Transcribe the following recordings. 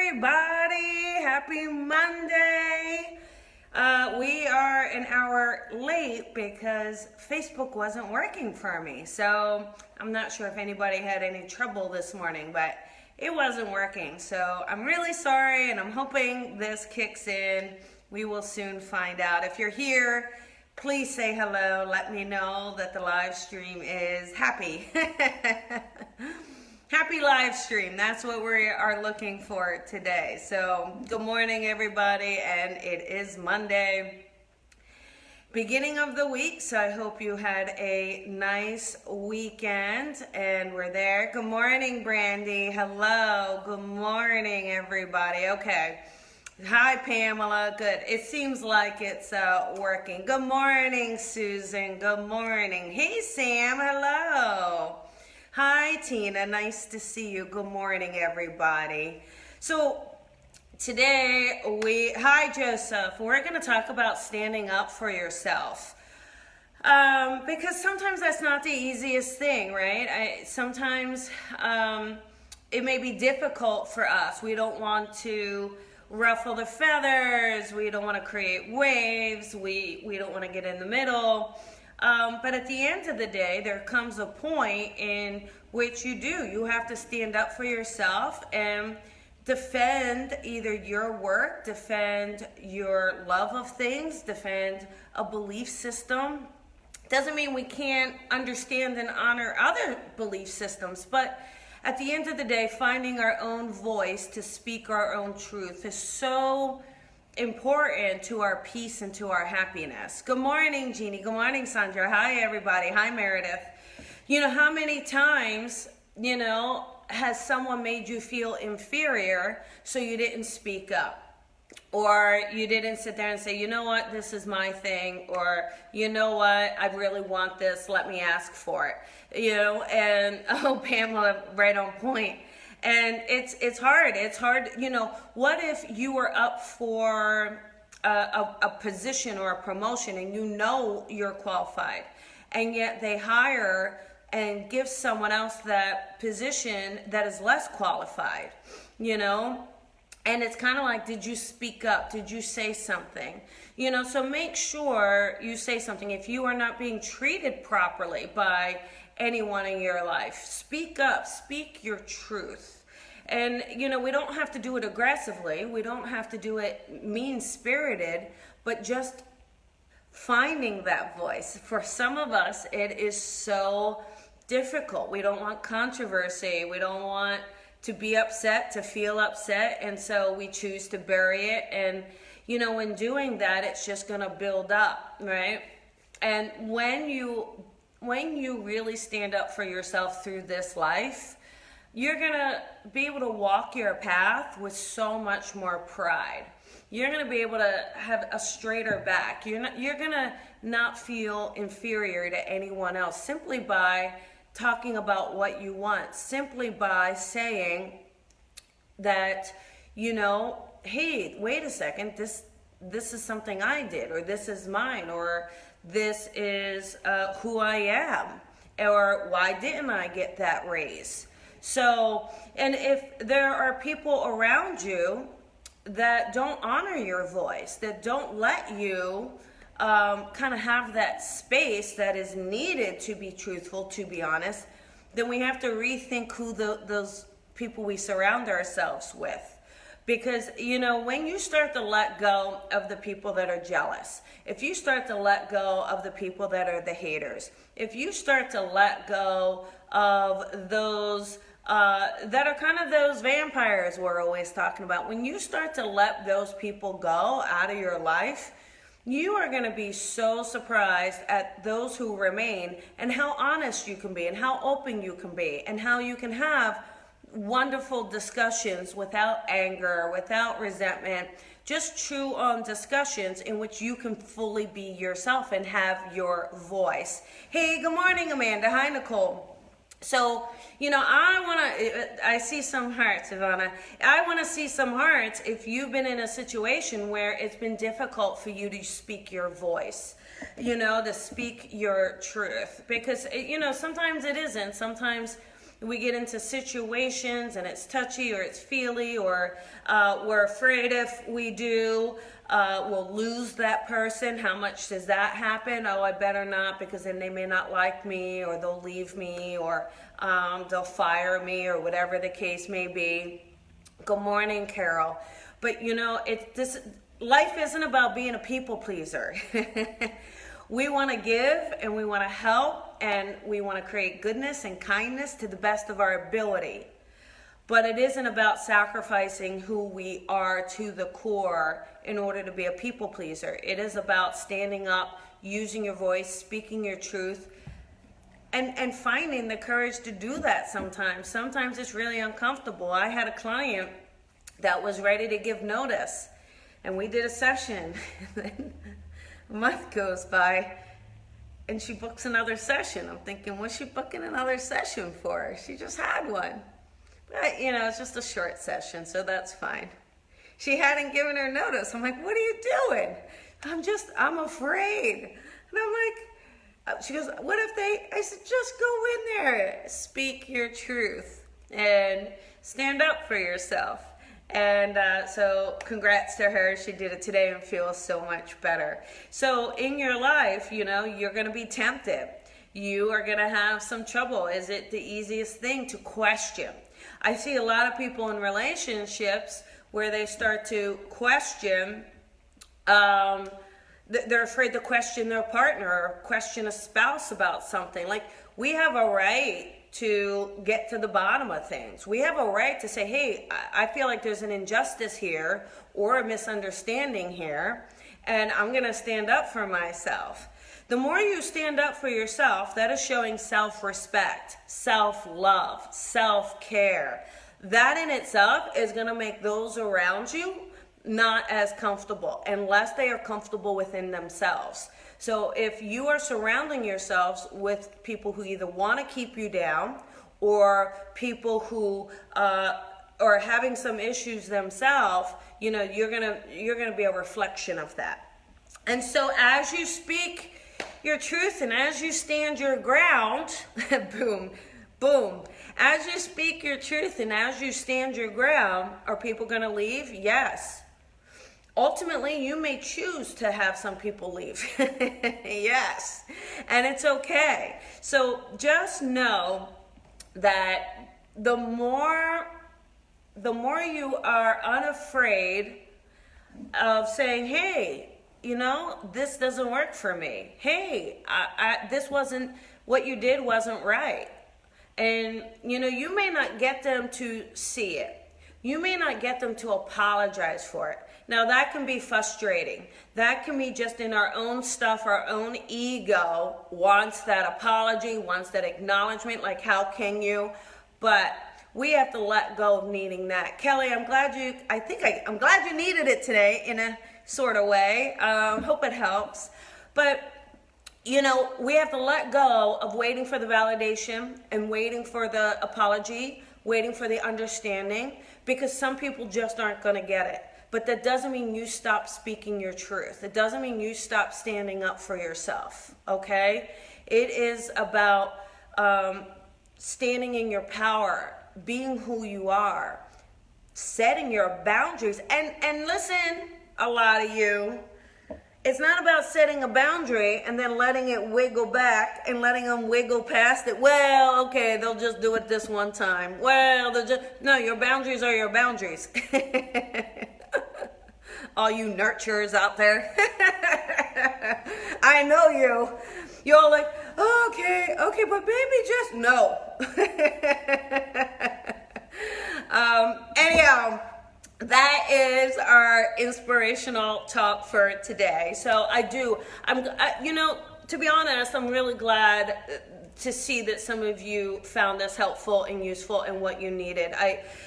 everybody. Happy Monday. We are an hour late because Facebook wasn't working for me. So I'm not sure if anybody had any trouble this morning, but it wasn't working. So I'm really sorry, and I'm hoping this kicks in. We will soon find out. If you're here, please say hello. Let me know that the live stream is happy. Happy live stream. That's what we are looking for today. So good morning, everybody. And it is Monday, beginning of the week. So I hope you had a nice weekend and we're there. Good morning, Brandy. Hello. Good morning, everybody. Okay. Hi, Pamela. Good. It seems like it's working. Good morning, Susan. Good morning. Hey, Sam. Hello. Hi, Tina. Nice to see you. Good morning, everybody. So today hi, Joseph. We're going to talk about standing up for yourself. Because sometimes that's not the easiest thing, right? Sometimes it may be difficult for us. We don't want to ruffle the feathers. We don't want to create waves. We don't want to get in the middle. But at the end of the day, there comes a point in which you have to stand up for yourself and defend either your work, defend your love of things, defend a belief system. Doesn't mean we can't understand and honor other belief systems, but at the end of the day, finding our own voice to speak our own truth is so important to our peace and to our happiness. Good morning, Jeannie. Good morning, Sandra. Hi, everybody. Hi, Meredith. You know, how many times, has someone made you feel inferior so you didn't speak up? Or you didn't sit there and say, you know what, this is my thing. Or, you know what, I really want this. Let me ask for it. And, oh, Pamela, right on point. And it's hard. It's hard. What if you were up for a position or a promotion and you're qualified, and yet they hire and give someone else that position that is less qualified, And it's kind of like, did you speak up? Did you say something? So make sure you say something. If you are not being treated properly by anyone in your life, speak up, speak your truth. And, we don't have to do it aggressively. We don't have to do it mean-spirited, but just finding that voice. For some of us, it is so difficult. We don't want controversy. We don't want to be upset, to feel upset, and so we choose to bury it. And, in doing that, it's just going to build up, right? And when you really stand up for yourself through this life, you're going to be able to walk your path with so much more pride. You're going to be able to have a straighter back. You're going to not feel inferior to anyone else simply by talking about what you want, simply by saying that, hey, wait a second, this is something I did, or this is mine, or this is who I am, or why didn't I get that raise? So, and if there are people around you that don't honor your voice, that don't let you kind of have that space that is needed to be truthful, to be honest, then we have to rethink who those people we surround ourselves with. Because, when you start to let go of the people that are jealous, if you start to let go of the people that are the haters, if you start to let go of those that are kind of those vampires we're always talking about, when you start to let those people go out of your life, you are going to be so surprised at those who remain, and how honest you can be, and how open you can be, and how you can have wonderful discussions without anger, without resentment, just true discussions in which you can fully be yourself and have your voice. Hey, good morning, Amanda. Hi, Nicole. So, I see some hearts, Ivana. I want to see some hearts if you've been in a situation where it's been difficult for you to speak your voice, to speak your truth. Because, sometimes it isn't. Sometimes we get into situations and it's touchy or it's feely, or we're afraid if we do, we'll lose that person. How much does that happen? Oh, I better not, because then they may not like me, or they'll leave me, or they'll fire me, or whatever the case may be. Good morning, Carol. But you know, life isn't about being a people pleaser. We want to give, and we want to help, and we want to create goodness and kindness to the best of our ability. But it isn't about sacrificing who we are to the core in order to be a people pleaser. It is about standing up, using your voice, speaking your truth, and finding the courage to do that sometimes. Sometimes it's really uncomfortable. I had a client that was ready to give notice, and we did a session. And then a month goes by, and she books another session. I'm thinking, what's she booking another session for? She just had one. But, you know, it's just a short session, so that's fine. She hadn't given her notice. I'm like, what are you doing? I'm afraid. And I'm like, she goes, what if I said, just go in there, speak your truth, and stand up for yourself. And so congrats to her. She did it today and feels so much better. So in your life, you know, you're going to be tempted. You are going to have some trouble. Is it the easiest thing to question? I see a lot of people in relationships where they start to question, they're afraid to question their partner or question a spouse about something. Like, we have a right to get to the bottom of things. We have a right to say, hey, I feel like there's an injustice here or a misunderstanding here, and I'm going to stand up for myself. The more you stand up for yourself, that is showing self-respect, self-love, self-care. That in itself is going to make those around you not as comfortable, unless they are comfortable within themselves. So if you are surrounding yourselves with people who either want to keep you down, or people who are having some issues themselves, you know, you're gonna be a reflection of that. And so as you speak your truth and as you stand your ground, boom, boom. As you speak your truth and as you stand your ground, are people gonna leave? Yes. Ultimately, you may choose to have some people leave. Yes. And it's okay. So just know that the more you are unafraid of saying, hey, you know, this doesn't work for me. Hey, this wasn't, what you did wasn't right. And, you know, you may not get them to see it. You may not get them to apologize for it. Now, that can be frustrating. That can be just in our own stuff, our own ego wants that apology, wants that acknowledgement, like, how can you? But we have to let go of needing that. Kelly, I'm glad you needed it today in a sort of way. Hope it helps. But, you know, we have to let go of waiting for the validation and waiting for the apology, waiting for the understanding, because some people just aren't going to get it. But that doesn't mean you stop speaking your truth. It doesn't mean you stop standing up for yourself, okay? It is about standing in your power, being who you are, setting your boundaries. And listen, a lot of you, it's not about setting a boundary and then letting it wiggle back and letting them wiggle past it. Well, okay, they'll just do it this one time. Well, no, your boundaries are your boundaries. All you nurturers out there. I know you. You're all like, okay, but baby, just no. Anyhow, that is our inspirational talk for today. So you know, to be honest, I'm really glad to see that some of you found this helpful and useful and what you needed.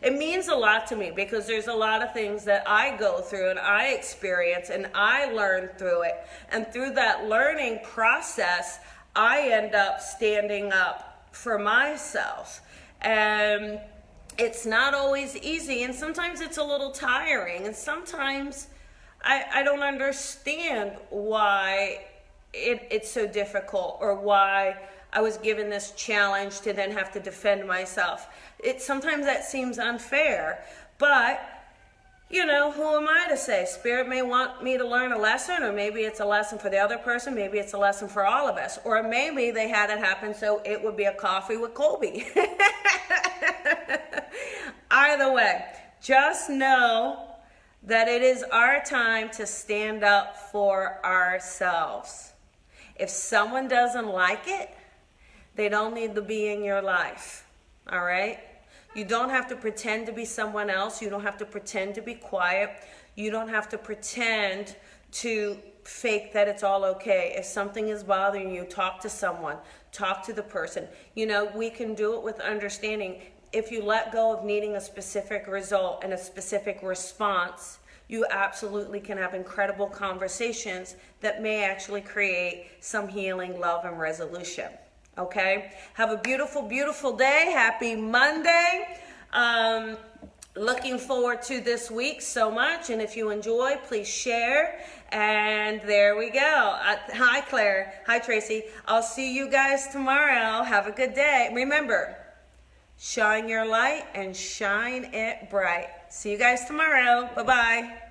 It means a lot to me, because there's a lot of things that I go through and I experience and I learn through it. And through that learning process, I end up standing up for myself. And it's not always easy, and sometimes it's a little tiring, and sometimes I don't understand why it's so difficult, or why I was given this challenge to then have to defend myself. Sometimes that seems unfair, but you know, who am I to say? Spirit may want me to learn a lesson, or maybe it's a lesson for the other person, maybe it's a lesson for all of us, or maybe they had it happen so it would be a coffee with Colby. Either way, just know that it is our time to stand up for ourselves. If someone doesn't like it, they don't need to be in your life, all right? You don't have to pretend to be someone else. You don't have to pretend to be quiet. You don't have to pretend to fake that it's all okay. If something is bothering you, talk to someone. Talk to the person. You know, we can do it with understanding. If you let go of needing a specific result and a specific response, you absolutely can have incredible conversations that may actually create some healing, love, and resolution. Okay? Have a beautiful, beautiful day. Happy Monday. Looking forward to this week so much. And if you enjoy, please share. And there we go. Hi, Claire. Hi, Tracy. I'll see you guys tomorrow. Have a good day. Remember, shine your light and shine it bright. See you guys tomorrow. Bye-bye.